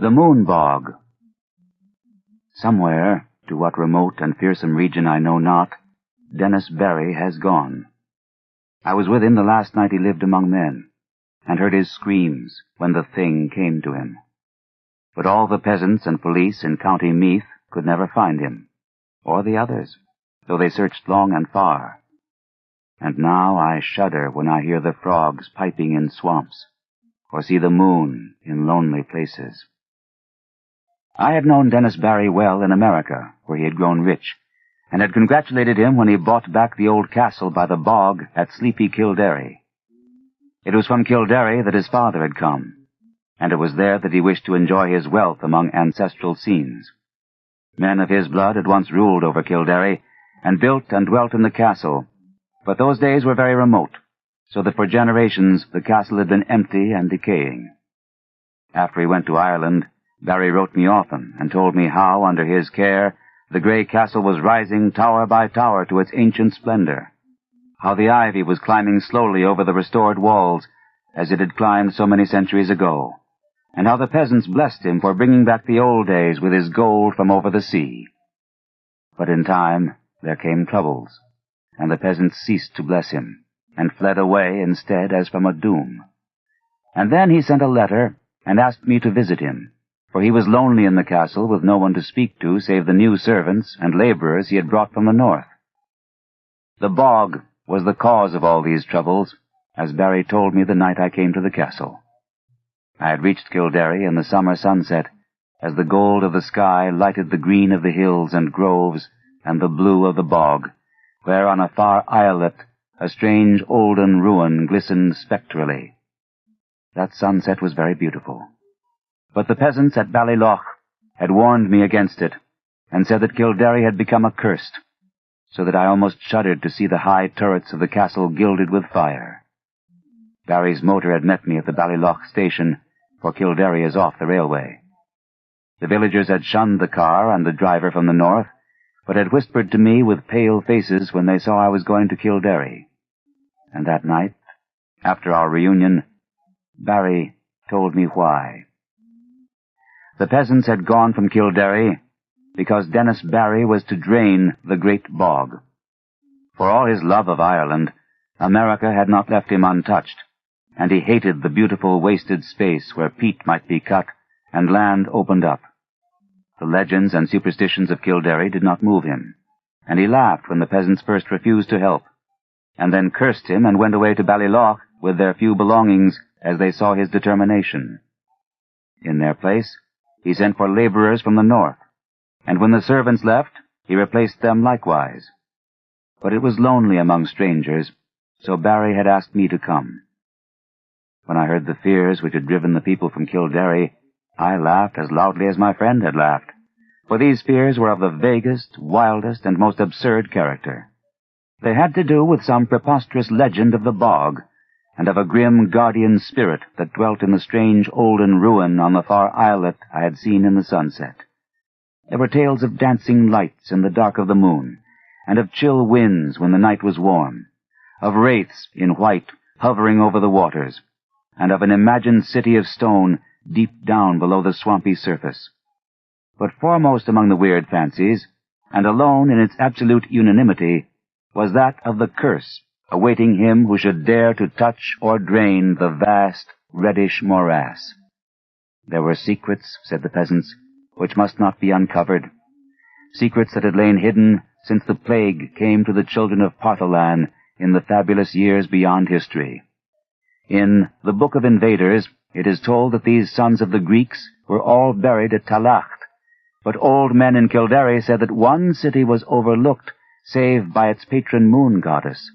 The Moon Bog. Somewhere, to what remote and fearsome region I know not, Dennis Barry has gone. I was with him the last night he lived among men, and heard his screams when the thing came to him. But all the peasants and police in County Meath could never find him, or the others, though they searched long and far. And now I shudder when I hear the frogs piping in swamps, or see the moon in lonely places. I had known Dennis Barry well in America, where he had grown rich, and had congratulated him when he bought back the old castle by the bog at sleepy Kildare. It was from Kildare that his father had come, and it was there that he wished to enjoy his wealth among ancestral scenes. Men of his blood had once ruled over Kildare, and built and dwelt in the castle, but those days were very remote, so that for generations the castle had been empty and decaying. After he went to Ireland, Barry wrote me often and told me how, under his care, the grey castle was rising tower by tower to its ancient splendor, how the ivy was climbing slowly over the restored walls as it had climbed so many centuries ago, and how the peasants blessed him for bringing back the old days with his gold from over the sea. But in time there came troubles, and the peasants ceased to bless him, and fled away instead as from a doom. And then he sent a letter and asked me to visit him, for he was lonely in the castle with no one to speak to save the new servants and laborers he had brought from the north. The bog was the cause of all these troubles, as Barry told me the night I came to the castle. I had reached Kildare in the summer sunset, as the gold of the sky lighted the green of the hills and groves and the blue of the bog, where on a far islet a strange olden ruin glistened spectrally. That sunset was very beautiful. But the peasants at Ballylough had warned me against it, and said that Kildare had become accursed, so that I almost shuddered to see the high turrets of the castle gilded with fire. Barry's motor had met me at the Ballylough station, for Kildare is off the railway. The villagers had shunned the car and the driver from the north, but had whispered to me with pale faces when they saw I was going to Kildare. And that night, after our reunion, Barry told me why. The peasants had gone from Kildare because Dennis Barry was to drain the great bog. For all his love of Ireland, America had not left him untouched, and he hated the beautiful wasted space where peat might be cut and land opened up. The legends and superstitions of Kildare did not move him, and he laughed when the peasants first refused to help, and then cursed him and went away to Ballylough with their few belongings as they saw his determination. In their place, he sent for laborers from the north, and when the servants left, he replaced them likewise. But it was lonely among strangers, so Barry had asked me to come. When I heard the fears which had driven the people from Kildare, I laughed as loudly as my friend had laughed, for these fears were of the vaguest, wildest, and most absurd character. They had to do with some preposterous legend of the bog, and of a grim guardian spirit that dwelt in the strange olden ruin on the far islet I had seen in the sunset. There were tales of dancing lights in the dark of the moon, and of chill winds when the night was warm, of wraiths in white hovering over the waters, and of an imagined city of stone deep down below the swampy surface. But foremost among the weird fancies, and alone in its absolute unanimity, was that of the curse awaiting him who should dare to touch or drain the vast, reddish morass. There were secrets, said the peasants, which must not be uncovered, secrets that had lain hidden since the plague came to the children of Partholan in the fabulous years beyond history. In the Book of Invaders, it is told that these sons of the Greeks were all buried at Talacht, but old men in Kildare said that one city was overlooked save by its patron moon goddess,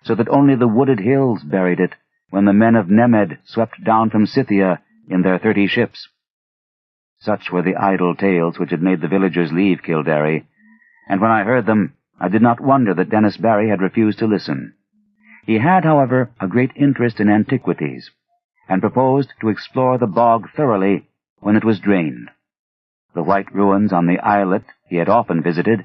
so that only the wooded hills buried it when the men of Nemed swept down from Scythia in their 30 ships. Such were the idle tales which had made the villagers leave Kildare, and when I heard them, I did not wonder that Dennis Barry had refused to listen. He had, however, a great interest in antiquities, and proposed to explore the bog thoroughly when it was drained. The white ruins on the islet he had often visited,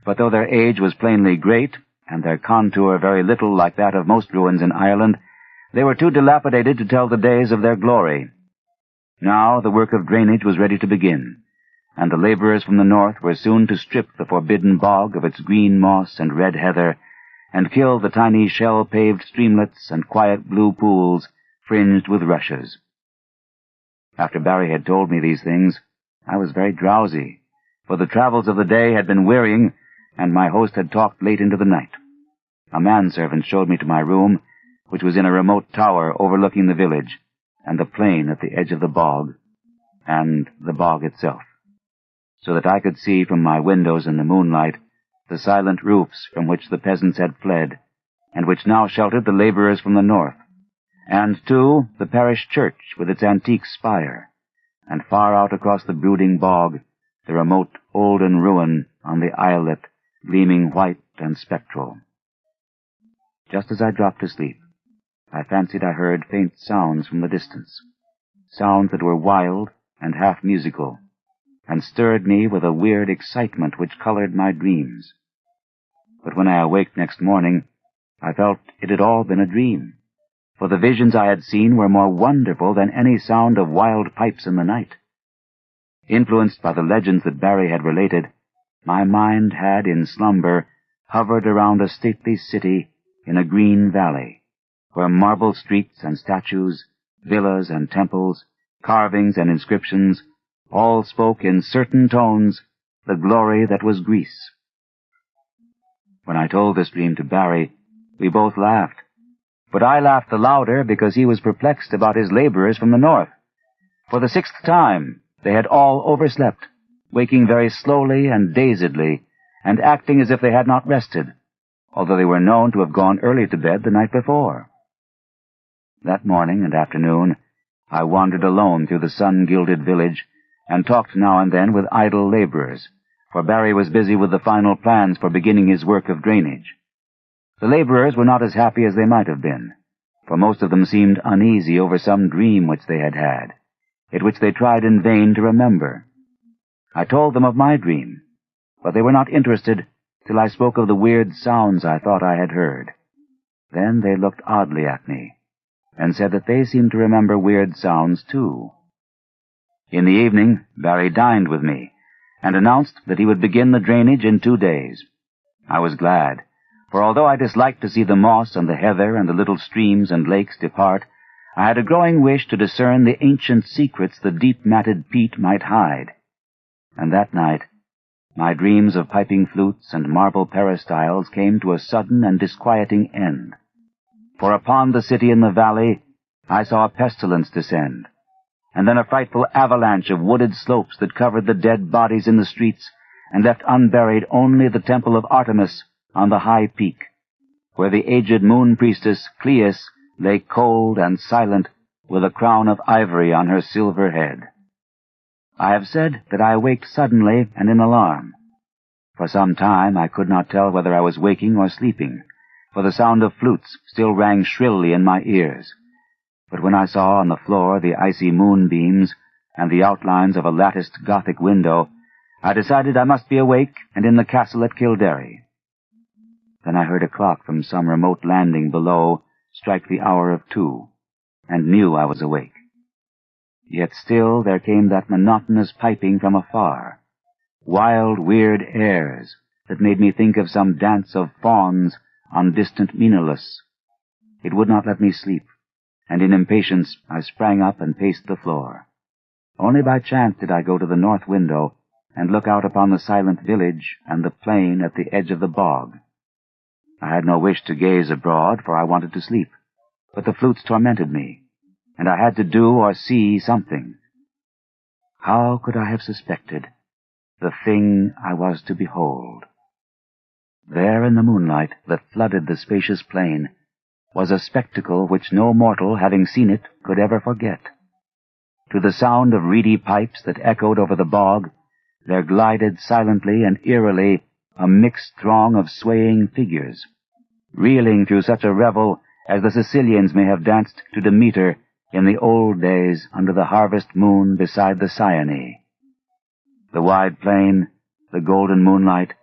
but though their age was plainly great, and their contour very little like that of most ruins in Ireland, they were too dilapidated to tell the days of their glory. Now the work of drainage was ready to begin, and the laborers from the north were soon to strip the forbidden bog of its green moss and red heather, and kill the tiny shell-paved streamlets and quiet blue pools fringed with rushes. After Barry had told me these things, I was very drowsy, for the travels of the day had been wearying, and my host had talked late into the night. A manservant showed me to my room, which was in a remote tower overlooking the village, and the plain at the edge of the bog, and the bog itself, so that I could see from my windows in the moonlight the silent roofs from which the peasants had fled, and which now sheltered the laborers from the north, and, too, the parish church with its antique spire, and far out across the brooding bog, the remote olden ruin on the islet, gleaming white and spectral. Just as I dropped to sleep, I fancied I heard faint sounds from the distance, sounds that were wild and half musical, and stirred me with a weird excitement which colored my dreams. But when I awaked next morning, I felt it had all been a dream, for the visions I had seen were more wonderful than any sound of wild pipes in the night. Influenced by the legends that Barry had related, my mind had, in slumber, hovered around a stately city in a green valley, where marble streets and statues, villas and temples, carvings and inscriptions, all spoke in certain tones the glory that was Greece. When I told this dream to Barry, we both laughed, but I laughed the louder because he was perplexed about his laborers from the north. For the 6th time, they had all overslept, waking very slowly and dazedly, and acting as if they had not rested, although they were known to have gone early to bed the night before. That morning and afternoon, I wandered alone through the sun-gilded village, and talked now and then with idle laborers, for Barry was busy with the final plans for beginning his work of drainage. The laborers were not as happy as they might have been, for most of them seemed uneasy over some dream which they had had, yet which they tried in vain to remember. I told them of my dream, but they were not interested till I spoke of the weird sounds I thought I had heard. Then they looked oddly at me, and said that they seemed to remember weird sounds too. In the evening, Barry dined with me, and announced that he would begin the drainage in 2 days. I was glad, for although I disliked to see the moss and the heather and the little streams and lakes depart, I had a growing wish to discern the ancient secrets the deep-matted peat might hide. And that night, my dreams of piping flutes and marble peristyles came to a sudden and disquieting end. For upon the city in the valley I saw a pestilence descend, and then a frightful avalanche of wooded slopes that covered the dead bodies in the streets and left unburied only the temple of Artemis on the high peak, where the aged moon-priestess Cleis lay cold and silent with a crown of ivory on her silver head. I have said that I waked suddenly and in alarm. For some time I could not tell whether I was waking or sleeping, for the sound of flutes still rang shrilly in my ears. But when I saw on the floor the icy moonbeams and the outlines of a latticed Gothic window, I decided I must be awake and in the castle at Kildare. Then I heard a clock from some remote landing below strike the hour of 2, and knew I was awake. Yet still there came that monotonous piping from afar, wild, weird airs that made me think of some dance of fauns on distant Menelaus. It would not let me sleep, and in impatience I sprang up and paced the floor. Only by chance did I go to the north window and look out upon the silent village and the plain at the edge of the bog. I had no wish to gaze abroad, for I wanted to sleep, but the flutes tormented me, and I had to do or see something. How could I have suspected the thing I was to behold? There in the moonlight that flooded the spacious plain was a spectacle which no mortal, having seen it, could ever forget. To the sound of reedy pipes that echoed over the bog, there glided silently and eerily a mixed throng of swaying figures, reeling through such a revel as the Sicilians may have danced to Demeter in the old days under the harvest moon beside the Cyane. The wide plain, the golden moonlight,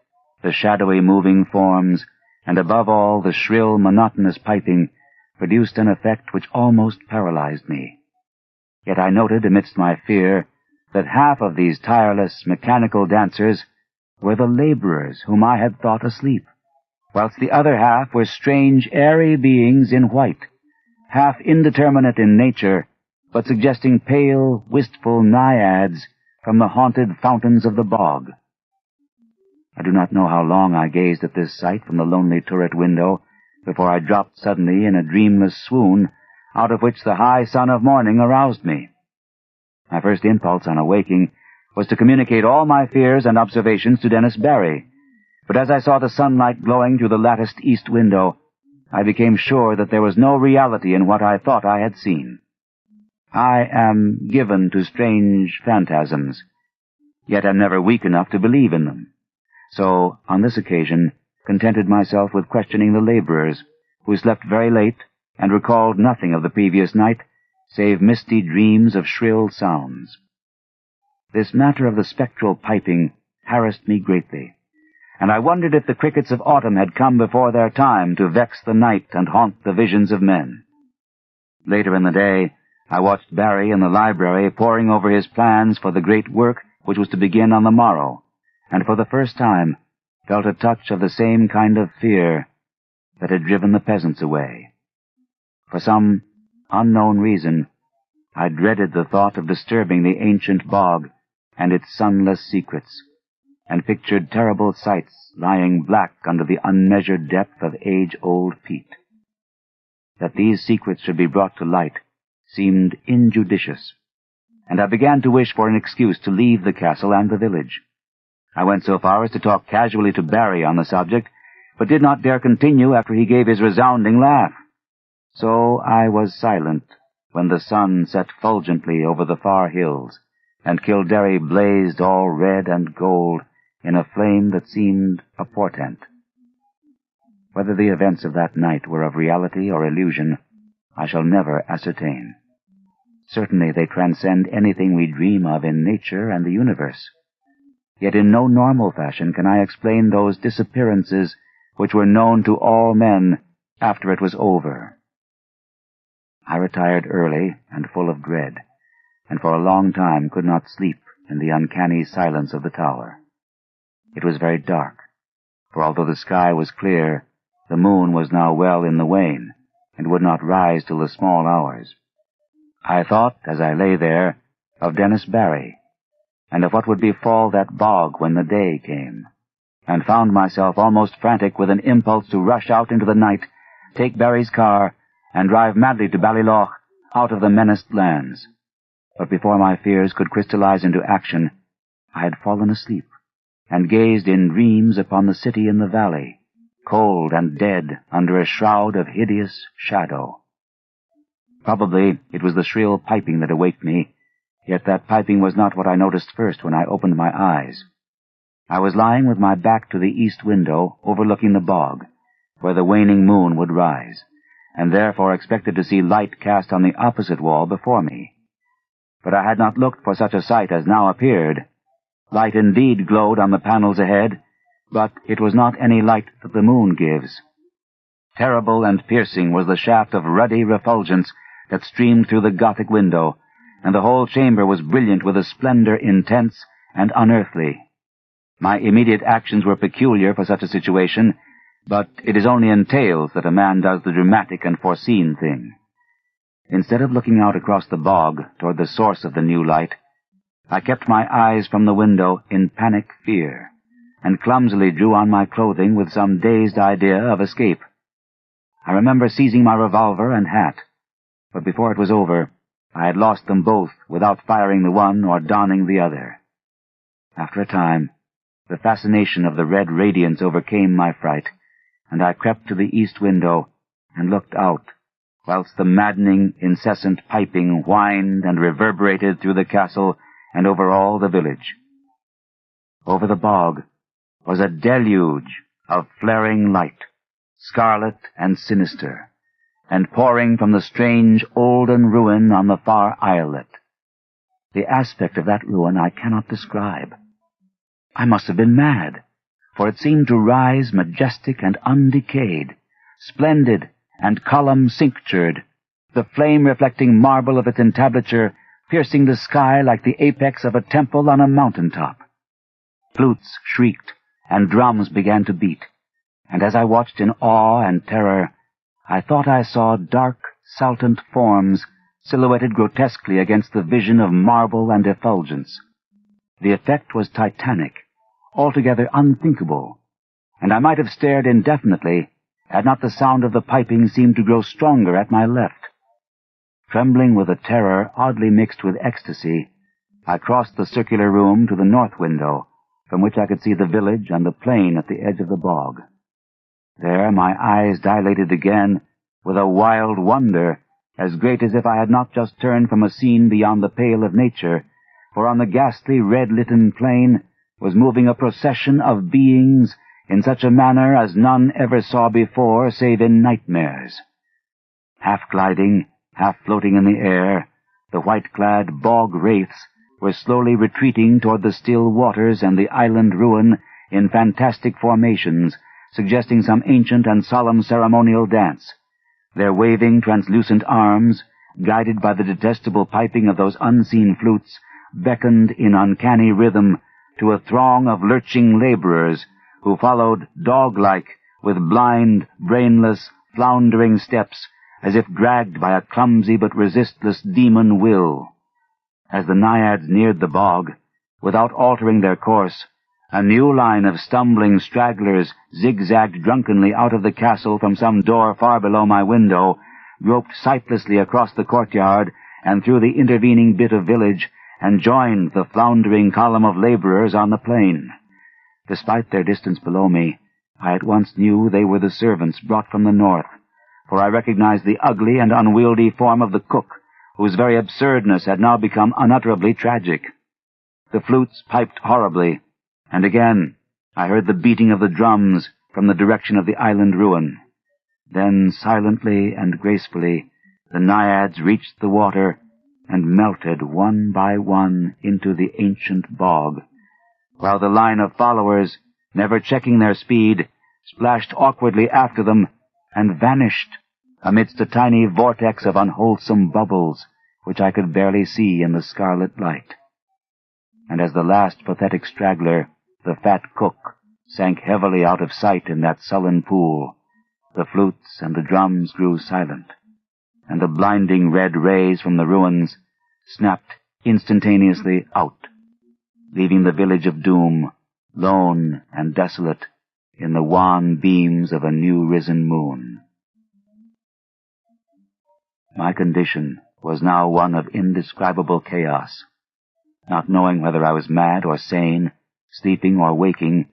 the shadowy moving forms, and above all the shrill, monotonous piping, produced an effect which almost paralyzed me. Yet I noted amidst my fear that half of these tireless mechanical dancers were the laborers whom I had thought asleep, whilst the other half were strange, airy beings in white, half indeterminate in nature, but suggesting pale, wistful naiads from the haunted fountains of the bog. I do not know how long I gazed at this sight from the lonely turret window before I dropped suddenly in a dreamless swoon, out of which the high sun of morning aroused me. My first impulse on awaking was to communicate all my fears and observations to Dennis Barry, but as I saw the sunlight glowing through the latticed east window, I became sure that there was no reality in what I thought I had seen. I am given to strange phantasms, yet am never weak enough to believe in them. So, on this occasion, contented myself with questioning the laborers, who slept very late and recalled nothing of the previous night, save misty dreams of shrill sounds. This matter of the spectral piping harassed me greatly, and I wondered if the crickets of autumn had come before their time to vex the night and haunt the visions of men. Later in the day, I watched Barry in the library poring over his plans for the great work which was to begin on the morrow, and for the first time felt a touch of the same kind of fear that had driven the peasants away. For some unknown reason, I dreaded the thought of disturbing the ancient bog and its sunless secrets, and pictured terrible sights lying black under the unmeasured depth of age-old peat. That these secrets should be brought to light seemed injudicious, and I began to wish for an excuse to leave the castle and the village. I went so far as to talk casually to Barry on the subject, but did not dare continue after he gave his resounding laugh. So I was silent when the sun set fulgently over the far hills, and Kildare blazed all red and gold in a flame that seemed a portent. Whether the events of that night were of reality or illusion, I shall never ascertain. Certainly they transcend anything we dream of in nature and the universe. Yet in no normal fashion can I explain those disappearances which were known to all men after it was over. I retired early and full of dread, and for a long time could not sleep in the uncanny silence of the tower. It was very dark, for although the sky was clear, the moon was now well in the wane, and would not rise till the small hours. I thought, as I lay there, of Dennis Barry, and of what would befall that bog when the day came, and found myself almost frantic with an impulse to rush out into the night, take Barry's car, and drive madly to Ballylough, out of the menaced lands. But before my fears could crystallize into action, I had fallen asleep, and gazed in dreams upon the city in the valley, cold and dead under a shroud of hideous shadow. Probably it was the shrill piping that awaked me, yet that piping was not what I noticed first when I opened my eyes. I was lying with my back to the east window, overlooking the bog, where the waning moon would rise, and therefore expected to see light cast on the opposite wall before me. But I had not looked for such a sight as now appeared. Light indeed glowed on the panels ahead, but it was not any light that the moon gives. Terrible and piercing was the shaft of ruddy refulgence that streamed through the Gothic window, and the whole chamber was brilliant with a splendor intense and unearthly. My immediate actions were peculiar for such a situation, but it is only in tales that a man does the dramatic and foreseen thing. Instead of looking out across the bog toward the source of the new light, I kept my eyes from the window in panic fear, and clumsily drew on my clothing with some dazed idea of escape. I remember seizing my revolver and hat, but before it was over, I had lost them both without firing the one or donning the other. After a time, the fascination of the red radiance overcame my fright, and I crept to the east window and looked out, whilst the maddening, incessant piping whined and reverberated through the castle and over all the village. Over the bog was a deluge of flaring light, scarlet and sinister, and pouring from the strange olden ruin on the far islet. The aspect of that ruin I cannot describe. I must have been mad, for it seemed to rise majestic and undecayed, splendid and column cinctured, the flame-reflecting marble of its entablature piercing the sky like the apex of a temple on a mountain-top. Flutes shrieked, and drums began to beat, and as I watched in awe and terror, I thought I saw dark, saltant forms silhouetted grotesquely against the vision of marble and effulgence. The effect was titanic, altogether unthinkable, and I might have stared indefinitely had not the sound of the piping seemed to grow stronger at my left. Trembling with a terror oddly mixed with ecstasy, I crossed the circular room to the north window, from which I could see the village and the plain at the edge of the bog. There my eyes dilated again with a wild wonder as great as if I had not just turned from a scene beyond the pale of nature, for on the ghastly red-litten plain was moving a procession of beings in such a manner as none ever saw before save in nightmares. Half-gliding, half-floating in the air, the white-clad bog wraiths were slowly retreating toward the still waters and the island ruin in fantastic formations, suggesting some ancient and solemn ceremonial dance. Their waving, translucent arms, guided by the detestable piping of those unseen flutes, beckoned in uncanny rhythm to a throng of lurching laborers who followed dog-like with blind, brainless, floundering steps as if dragged by a clumsy but resistless demon will. As the naiads neared the bog, without altering their course, a new line of stumbling stragglers zigzagged drunkenly out of the castle from some door far below my window, groped sightlessly across the courtyard and through the intervening bit of village, and joined the floundering column of laborers on the plain. Despite their distance below me, I at once knew they were the servants brought from the north, for I recognized the ugly and unwieldy form of the cook, whose very absurdness had now become unutterably tragic. The flutes piped horribly, and again I heard the beating of the drums from the direction of the island ruin. Then, silently and gracefully, the naiads reached the water and melted one by one into the ancient bog, while the line of followers, never checking their speed, splashed awkwardly after them and vanished amidst a tiny vortex of unwholesome bubbles which I could barely see in the scarlet light. And as the last pathetic straggler, the fat cook, sank heavily out of sight in that sullen pool, the flutes and the drums grew silent, and the blinding red rays from the ruins snapped instantaneously out, leaving the village of doom lone and desolate in the wan beams of a new-risen moon. My condition was now one of indescribable chaos. Not knowing whether I was mad or sane, sleeping or waking,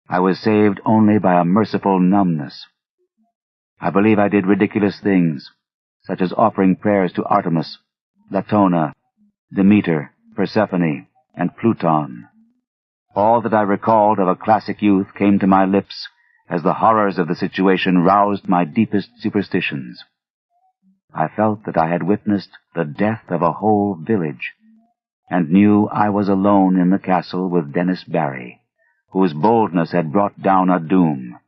I was saved only by a merciful numbness. I believe I did ridiculous things, such as offering prayers to Artemis, Latona, Demeter, Persephone, and Pluton. All that I recalled of a classic youth came to my lips as the horrors of the situation roused my deepest superstitions. I felt that I had witnessed the death of a whole village, and knew I was alone in the castle with Dennis Barry, whose boldness had brought down a doom.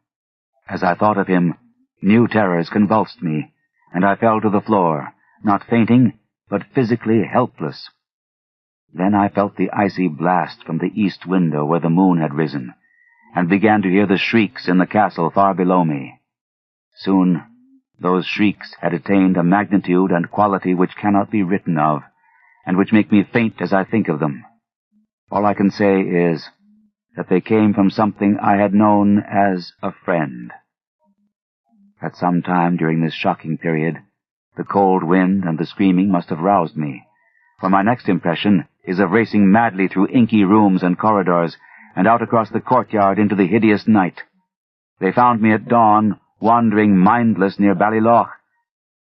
As I thought of him, new terrors convulsed me, and I fell to the floor, not fainting, but physically helpless. Then I felt the icy blast from the east window where the moon had risen, and began to hear the shrieks in the castle far below me. Soon those shrieks had attained a magnitude and quality which cannot be written of, and which make me faint as I think of them. All I can say is that they came from something I had known as a friend. At some time during this shocking period, the cold wind and the screaming must have roused me, for my next impression is of racing madly through inky rooms and corridors, and out across the courtyard into the hideous night. They found me at dawn, wandering mindless near Ballyloch,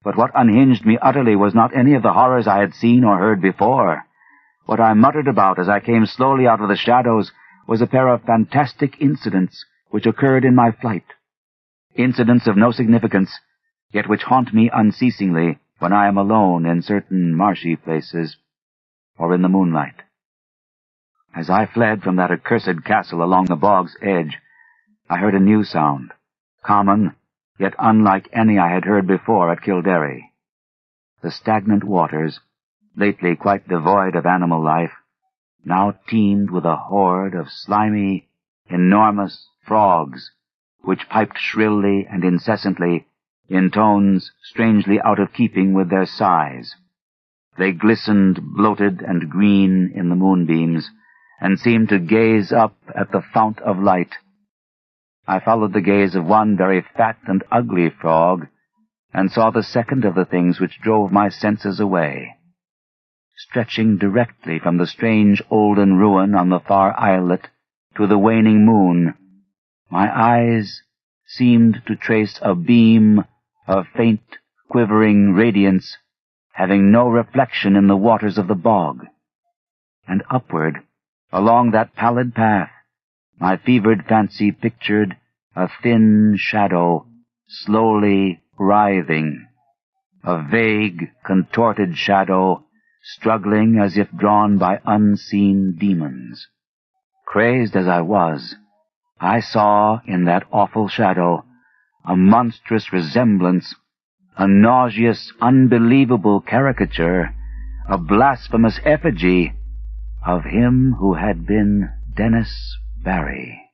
but what unhinged me utterly was not any of the horrors I had seen or heard before. What I muttered about as I came slowly out of the shadows was a pair of fantastic incidents which occurred in my flight. Incidents of no significance, yet which haunt me unceasingly when I am alone in certain marshy places or in the moonlight. As I fled from that accursed castle along the bog's edge, I heard a new sound, common, yet unlike any I had heard before at Kildare. The stagnant waters, lately quite devoid of animal life, now teemed with a horde of slimy, enormous frogs, which piped shrilly and incessantly in tones strangely out of keeping with their size. They glistened bloated and green in the moonbeams, and seemed to gaze up at the fount of light. I followed the gaze of one very fat and ugly frog, and saw the second of the things which drove my senses away. Stretching directly from the strange olden ruin on the far islet to the waning moon, my eyes seemed to trace a beam of faint, quivering radiance, having no reflection in the waters of the bog. And upward, along that pallid path, my fevered fancy pictured a thin shadow slowly writhing, a vague, contorted shadow struggling as if drawn by unseen demons. Crazed as I was, I saw in that awful shadow a monstrous resemblance, a nauseous, unbelievable caricature, a blasphemous effigy of him who had been Dennis Barry.